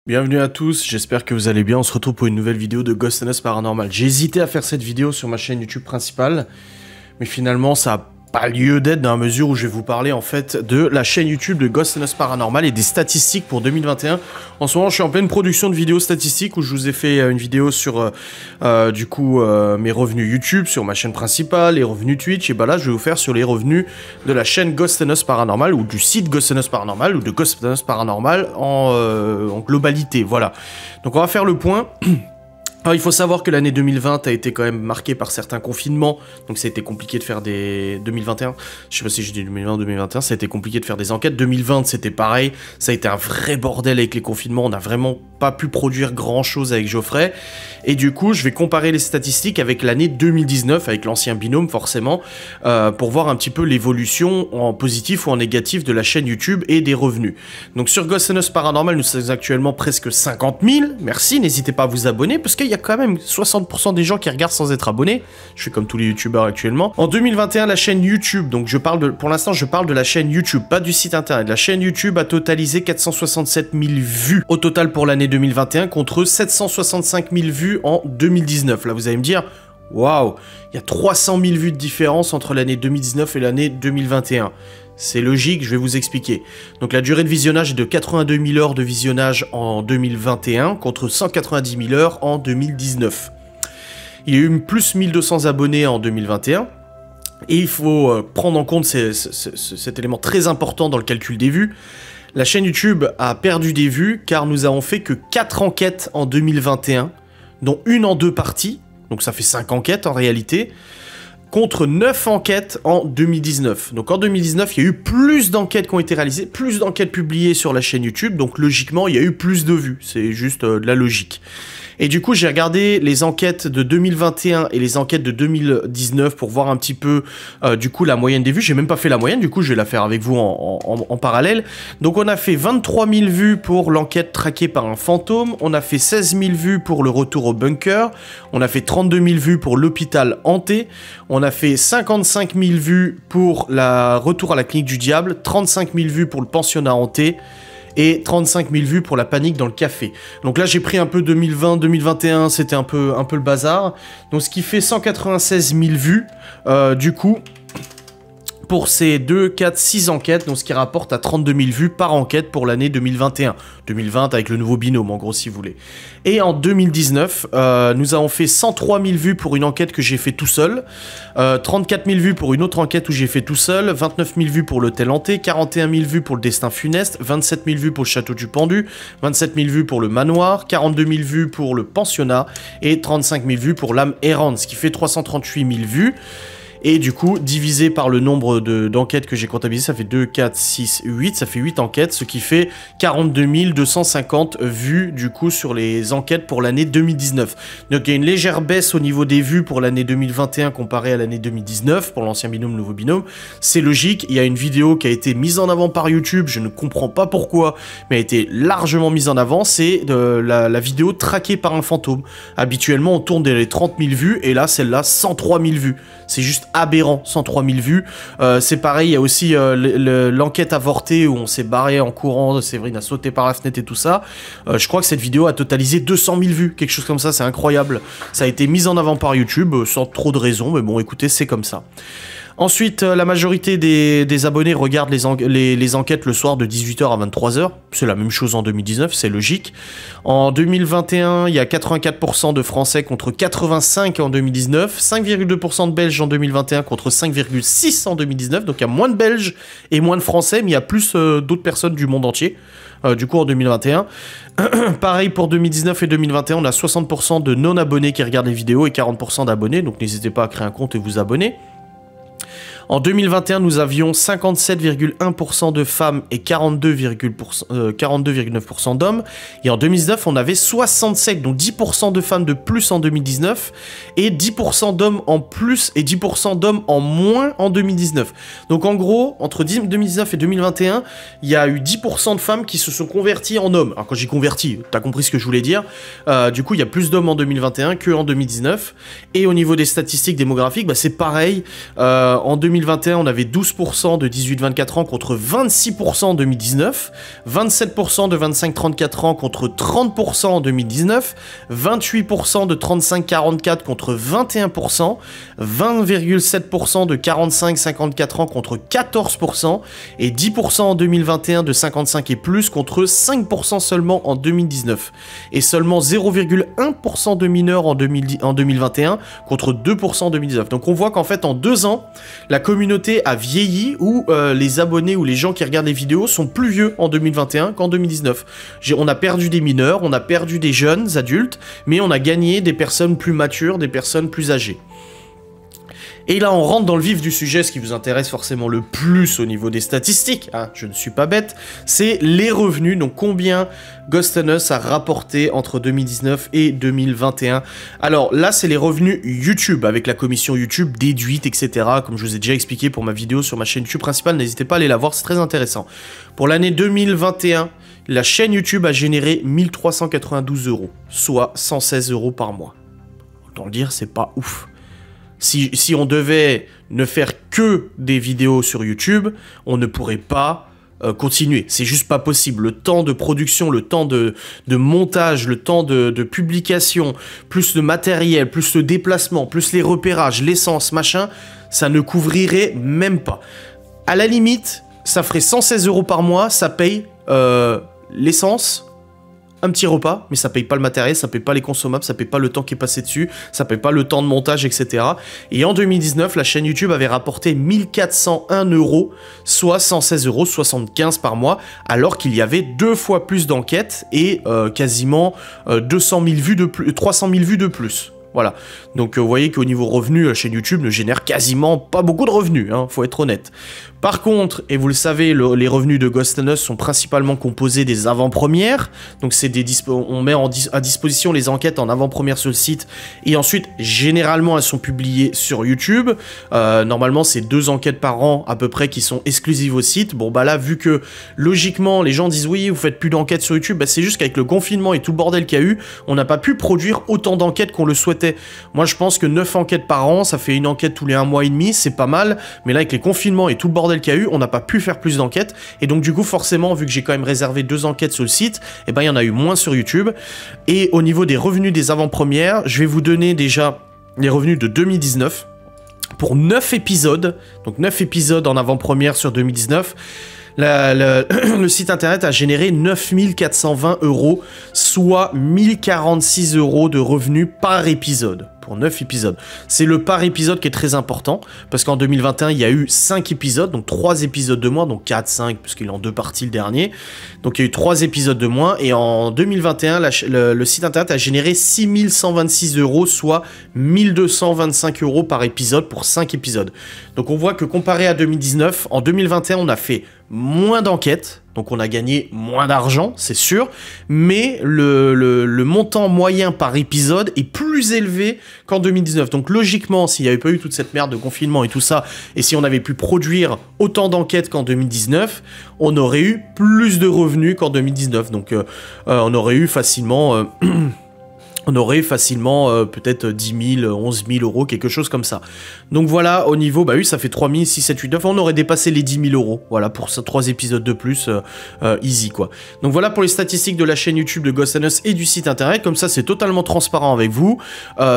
Bienvenue à tous, j'espère que vous allez bien, on se retrouve pour une nouvelle vidéo de Ghost and Us Paranormal. J'ai hésité à faire cette vidéo sur ma chaîne YouTube principale, mais finalement ça a pas lieu d'être dans la mesure où je vais vous parler en fait de la chaîne YouTube de Ghost and Us Paranormal et des statistiques pour 2021. En ce moment je suis en pleine production de vidéos statistiques où je vous ai fait une vidéo sur mes revenus YouTube, sur ma chaîne principale, les revenus Twitch, et bah là je vais vous faire sur les revenus de la chaîne Ghost and Us Paranormal ou du site Ghost and Us Paranormal ou de Ghost and Us Paranormal en globalité, voilà. Donc on va faire le point. Alors, il faut savoir que l'année 2020 a été quand même marquée par certains confinements, donc ça a été compliqué de faire des... 2021, je sais pas si j'ai dit 2020 ou 2021, ça a été compliqué de faire des enquêtes. 2020 c'était pareil, ça a été un vrai bordel avec les confinements, on n'a vraiment pas pu produire grand chose avec Geoffrey, et du coup je vais comparer les statistiques avec l'année 2019, avec l'ancien binôme forcément, pour voir un petit peu l'évolution en positif ou en négatif de la chaîne YouTube et des revenus. Donc sur Ghost and Us Paranormal, nous sommes actuellement presque 50 000, merci, n'hésitez pas à vous abonner, parce qu'il y a quand même 60% des gens qui regardent sans être abonnés. Je fais comme tous les youtubeurs actuellement. En 2021, la chaîne YouTube, donc pour l'instant je parle de la chaîne YouTube, pas du site internet. La chaîne YouTube a totalisé 467 000 vues au total pour l'année 2021 contre 765 000 vues en 2019. Là vous allez me dire, waouh, il y a 300 000 vues de différence entre l'année 2019 et l'année 2021. C'est logique, je vais vous expliquer. Donc la durée de visionnage est de 82 000 heures de visionnage en 2021 contre 190 000 heures en 2019. Il y a eu plus 1200 abonnés en 2021. Et il faut prendre en compte cet élément très important dans le calcul des vues. La chaîne YouTube a perdu des vues car nous avons fait que 4 enquêtes en 2021, dont une en 2 parties. Donc ça fait 5 enquêtes en réalité. Contre 9 enquêtes en 2019. Donc en 2019, il y a eu plus d'enquêtes qui ont été réalisées, plus d'enquêtes publiées sur la chaîne YouTube, donc logiquement, il y a eu plus de vues. C'est juste de la logique. Et du coup, j'ai regardé les enquêtes de 2021 et les enquêtes de 2019 pour voir un petit peu, du coup, la moyenne des vues. J'ai même pas fait la moyenne, du coup, je vais la faire avec vous en parallèle. Donc, on a fait 23 000 vues pour l'enquête traquée par un fantôme. On a fait 16 000 vues pour le retour au bunker. On a fait 32 000 vues pour l'hôpital hanté. On a fait 55 000 vues pour le retour à la clinique du diable. 35 000 vues pour le pensionnat hanté. Et 35 000 vues pour la panique dans le café. Donc là, j'ai pris un peu 2020, 2021, c'était un peu le bazar. Donc ce qui fait 196 000 vues, du coup, pour ces 2, 4, 6 enquêtes, donc ce qui rapporte à 32 000 vues par enquête pour l'année 2021. 2020 avec le nouveau binôme, en gros, si vous voulez. Et en 2019, nous avons fait 103 000 vues pour une enquête que j'ai fait tout seul, 34 000 vues pour une autre enquête où j'ai fait tout seul, 29 000 vues pour l'hôtel hanté, 41 000 vues pour le destin funeste, 27 000 vues pour le château du pendu, 27 000 vues pour le manoir, 42 000 vues pour le pensionnat et 35 000 vues pour l'âme errante, ce qui fait 338 000 vues. Et du coup, divisé par le nombre d'enquêtes que j'ai comptabilisé, ça fait 2, 4, 6, 8, ça fait 8 enquêtes, ce qui fait 42 250 vues, du coup, sur les enquêtes pour l'année 2019. Donc, il y a une légère baisse au niveau des vues pour l'année 2021 comparée à l'année 2019, pour l'ancien binôme, le nouveau binôme. C'est logique, il y a une vidéo qui a été mise en avant par YouTube, je ne comprends pas pourquoi, mais a été largement mise en avant, c'est la vidéo traquée par un fantôme. Habituellement, on tourne les 30 000 vues, et là, celle-là, 103 000 vues. C'est juste aberrant, 103 000 vues. C'est pareil, il y a aussi l'enquête avortée où on s'est barré en courant, Séverine a sauté par la fenêtre et tout ça. Je crois que cette vidéo a totalisé 200 000 vues, quelque chose comme ça, c'est incroyable. Ça a été mis en avant par YouTube, sans trop de raison, mais bon, écoutez, c'est comme ça. Ensuite, la majorité des abonnés regardent les enquêtes le soir de 18 h à 23 h. C'est la même chose en 2019, c'est logique. En 2021, il y a 84% de Français contre 85% en 2019. 5,2% de Belges en 2021 contre 5,6% en 2019. Donc il y a moins de Belges et moins de Français, mais il y a plus d'autres personnes du monde entier. Du coup en 2021. Pareil pour 2019 et 2021, on a 60% de non-abonnés qui regardent les vidéos et 40% d'abonnés. Donc n'hésitez pas à créer un compte et vous abonner. En 2021, nous avions 57,1% de femmes et 42,9% d'hommes. Et en 2019, on avait 67, donc 10% de femmes de plus en 2019 et 10% d'hommes en plus et 10% d'hommes en moins en 2019. Donc en gros, entre 2019 et 2021, il y a eu 10% de femmes qui se sont converties en hommes. Alors quand j'ai converti, t'as compris ce que je voulais dire. Du coup, il y a plus d'hommes en 2021 qu'en 2019. Et au niveau des statistiques démographiques, bah, c'est pareil. En 2019, 2021, on avait 12% de 18-24 ans contre 26% en 2019, 27% de 25-34 ans contre 30% en 2019, 28% de 35-44 contre 21%, 20,7% de 45-54 ans contre 14% et 10% en 2021 de 55 et plus contre 5% seulement en 2019 et seulement 0,1% de mineurs en 2021 contre 2% en 2019. Donc on voit qu'en fait en 2 ans, la communauté a vieilli où les abonnés ou les gens qui regardent les vidéos sont plus vieux en 2021 qu'en 2019. On a perdu des mineurs, on a perdu des jeunes adultes, mais on a gagné des personnes plus matures, des personnes plus âgées. Et là, on rentre dans le vif du sujet, ce qui vous intéresse forcément le plus au niveau des statistiques, hein, je ne suis pas bête, c'est les revenus, donc combien Ghost and Us a rapporté entre 2019 et 2021. Alors là, c'est les revenus YouTube, avec la commission YouTube déduite, etc., comme je vous ai déjà expliqué pour ma vidéo sur ma chaîne YouTube principale, n'hésitez pas à aller la voir, c'est très intéressant. Pour l'année 2021, la chaîne YouTube a généré 1392 €, soit 116 € par mois. Autant le dire, c'est pas ouf. Si on devait ne faire que des vidéos sur YouTube, on ne pourrait pas continuer. C'est juste pas possible. Le temps de production, le temps de montage, le temps de publication, plus le matériel, plus le déplacement, plus les repérages, l'essence, machin, ça ne couvrirait même pas. À la limite, ça ferait 116 € par mois, ça paye l'essence, un petit repas, mais ça paye pas le matériel, ça paye pas les consommables, ça paye pas le temps qui est passé dessus, ça paye pas le temps de montage, etc. Et en 2019, la chaîne YouTube avait rapporté 1401 €, soit 116 € 75 par mois, alors qu'il y avait 2 fois plus d'enquêtes et quasiment 200 000 vues de plus, 300 000 vues de plus. Voilà, donc vous voyez qu'au niveau revenu, la chaîne YouTube ne génère quasiment pas beaucoup de revenus, hein, faut être honnête. Par contre, et vous le savez, les revenus de Ghost and Us sont principalement composés des avant-premières, donc c'est on met à disposition les enquêtes en avant-première sur le site, et ensuite, généralement, elles sont publiées sur YouTube. Normalement, c'est 2 enquêtes par an à peu près qui sont exclusives au site. Bon, bah là, vu que logiquement, les gens disent oui, vous faites plus d'enquêtes sur YouTube, bah, c'est juste qu'avec le confinement et tout le bordel qu'il y a eu, on n'a pas pu produire autant d'enquêtes qu'on le souhaitait. Moi, je pense que 9 enquêtes par an, ça fait une enquête tous les 1 mois et demi, c'est pas mal, mais là, avec les confinements et tout le bordel qu'il y a eu, on n'a pas pu faire plus d'enquêtes, et donc du coup forcément, vu que j'ai quand même réservé 2 enquêtes sur le site, et ben il y en a eu moins sur YouTube. Et au niveau des revenus des avant-premières, je vais vous donner déjà les revenus de 2019 pour 9 épisodes, donc 9 épisodes en avant-première sur 2019. Le site internet a généré 9 420 €, soit 1046 € de revenus par épisode. Pour 9 épisodes. C'est le par épisode qui est très important, parce qu'en 2021, il y a eu 5 épisodes, donc 3 épisodes de moins, donc 4, 5, puisqu'il est en 2 parties le dernier. Donc il y a eu 3 épisodes de moins, et en 2021, le site internet a généré 6 126 €, soit 1225 € par épisode pour 5 épisodes. Donc on voit que comparé à 2019, en 2021, on a fait moins d'enquêtes, donc on a gagné moins d'argent, c'est sûr, mais le montant moyen par épisode est plus élevé qu'en 2019. Donc logiquement, s'il n'y avait pas eu toute cette merde de confinement et tout ça, et si on avait pu produire autant d'enquêtes qu'en 2019, on aurait eu plus de revenus qu'en 2019. Donc on aurait eu facilement... on aurait facilement peut-être 10 000, 11 000 €, quelque chose comme ça. Donc voilà, au niveau, bah oui, ça fait 3 000, 6, 7, 8, 9, on aurait dépassé les 10 000 €, voilà, pour ces 3 épisodes de plus, easy, quoi. Donc voilà pour les statistiques de la chaîne YouTube de Ghost and Us et du site internet, comme ça c'est totalement transparent avec vous,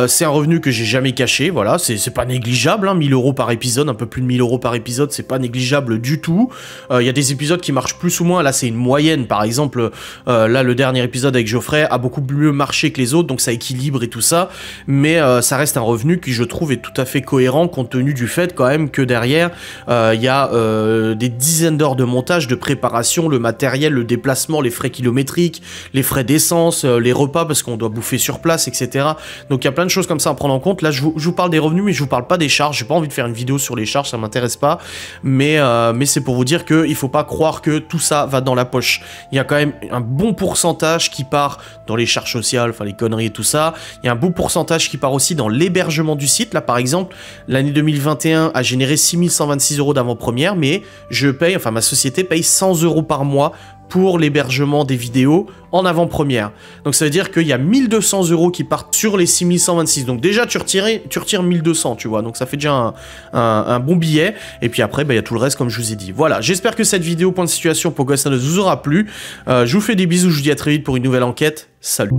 c'est un revenu que j'ai jamais caché, voilà, c'est pas négligeable, hein, 1 000 € par épisode, un peu plus de 1 000 € par épisode, c'est pas négligeable du tout. Il y a des épisodes qui marchent plus ou moins, là c'est une moyenne, par exemple, là le dernier épisode avec Geoffrey a beaucoup mieux marché que les autres, donc ça équilibre et tout ça, mais ça reste un revenu qui je trouve est tout à fait cohérent compte tenu du fait quand même que derrière il y a des dizaines d'heures de montage, de préparation, le matériel, le déplacement, les frais kilométriques, les frais d'essence, les repas parce qu'on doit bouffer sur place, etc. Donc il y a plein de choses comme ça à prendre en compte. Là je vous parle des revenus mais je vous parle pas des charges, j'ai pas envie de faire une vidéo sur les charges, ça m'intéresse pas, mais c'est pour vous dire que il faut pas croire que tout ça va dans la poche. Il y a quand même un bon pourcentage qui part dans les charges sociales, enfin les conneries conneries et tout ça. Il y a un beau pourcentage qui part aussi dans l'hébergement du site. Là, par exemple, l'année 2021 a généré 6126 € d'avant-première, mais je paye, enfin ma société paye 100 € par mois pour l'hébergement des vidéos en avant-première. Donc ça veut dire qu'il y a 1200 € qui partent sur les 6126. Donc déjà tu retires 1200, tu vois. Donc ça fait déjà un bon billet. Et puis après, il y a tout le reste comme je vous ai dit. Voilà, j'espère que cette vidéo point de situation pour Ghost Notes vous aura plu. Je vous fais des bisous, je vous dis à très vite pour une nouvelle enquête. Salut.